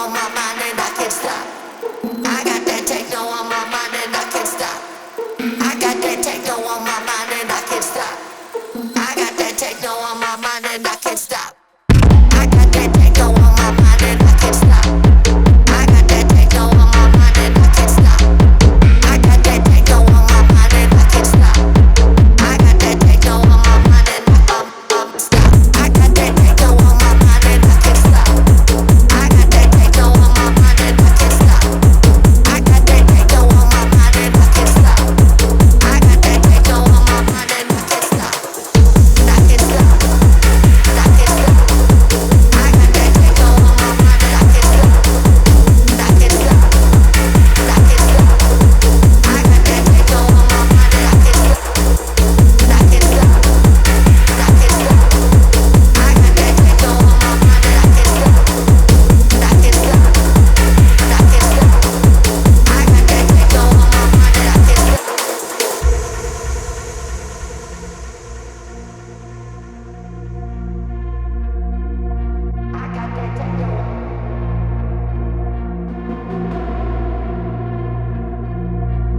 on my mind and I can't stop. I got that techno on my mind and I can't stop. I got that techno on my mind and I can't stop. I got that techno on my mind and I can't stop. I got that techno on my mind and I can't stop. I got that techno on my mind and I can't stop. I got that techno on my mind and I can't stop. I got that techno on my mind and I can't stop. I got that techno on my mind and I can't stop. I got that techno on my mind and I can't stop. I got that techno on my mind and I can't stop. I got that techno on my mind and I can't stop. I can't stop. I can't stop. I got that techno on my mind and I can't stop. I can't stop. I can't stop. I got that techno on my mind and I can't stop. I can't stop. I can't stop. I got that techno on my mind and I can't stop. I can't stop. I can't stop. I got that techno on my mind and I can't stop. I got that techno. I got that techno.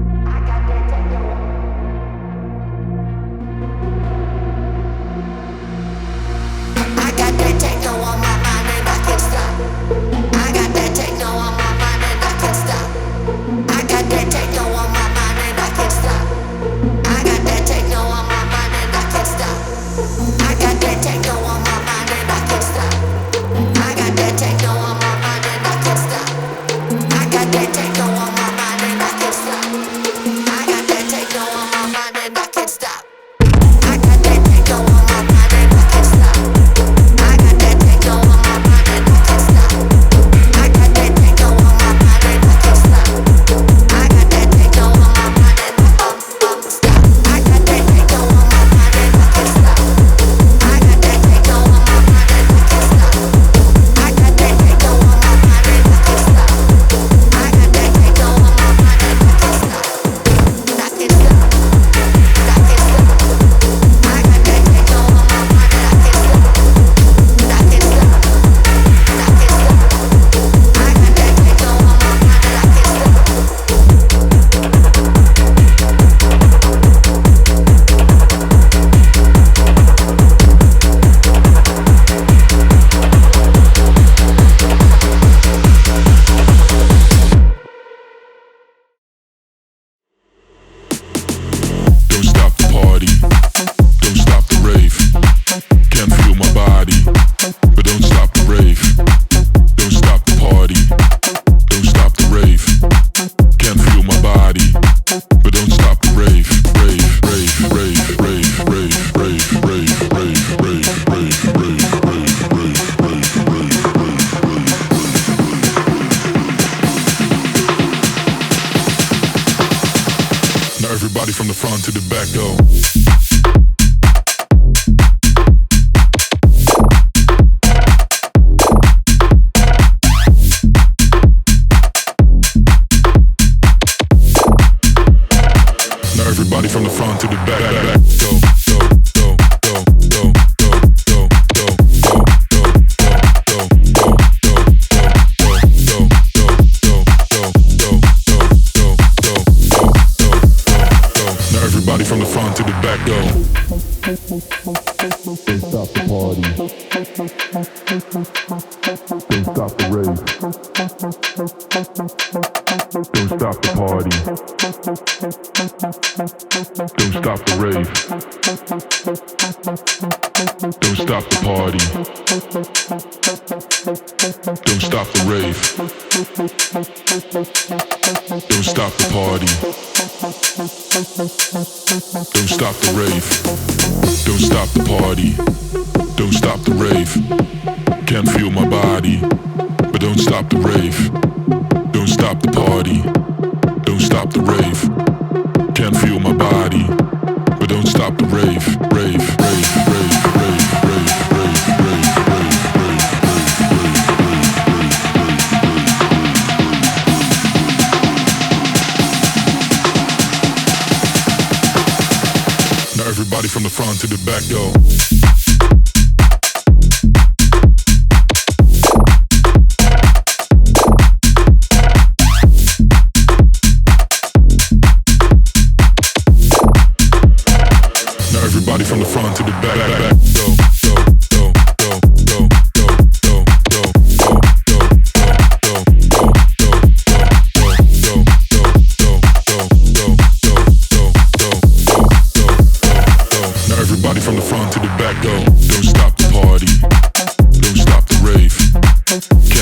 I got that techno on my mind and I can't stop. I got that techno on my mind and I can't stop. I got that techno on my mind and I can't stop. I got that techno on my mind and I can't stop. I got that techno on my mind and I can't stop. I got that techno on my mind and I can't stop. I got that techno on my mind and I can't stop. I got that techno on my mind and I can't stop. I got that techno on my mind and I can't stop. I got that techno on my mind and I can't stop. I got that techno on my mind and I can't stop. I got that techno on my mind and I can't stop. I got that techno on my mind and I can't stop. I got that techno on my mind and I can't stop. I got that techno on my mind and I can't stop. I got that techno on my mind and I can't stop. I can't stop. I can't stop. I got that techno on my mind and I can't stop. I can't stop. I can't stop. I got that techno on my mind and I can't stop. Don't stop the party, don't stop the rave. Can't feel my body, but don't stop the rave. Don't stop the party, don't stop the rave. Can't feel my body, but don't stop the rave. Rave, rave, rave, rave, rave, rave, rave, rave, rave, rave, rave, rave, rave, rave, rave, rave. Now everybody from the front to the back go. Now everybody from the front to the back, back, go, go, go, go, go, go, go, go, go, go, go, go, now everybody from the front to the back go. Don't stop the party. Don't stop the rave. Don't stop the party. Don't stop the rave. Don't stop the party. Don't stop the rave. Don't stop the party. Don't stop the rave. Don't stop the party. Don't stop the rave. Can't feel my body, but don't stop the rave. Don't stop the party. Don't stop the rave. Can't feel my body, but don't stop the rave. Rave, rave, rave, rave, rave, rave, rave, rave, rave, rave. Now everybody from the front to the back go. Don't stop the party. Don't stop the rave.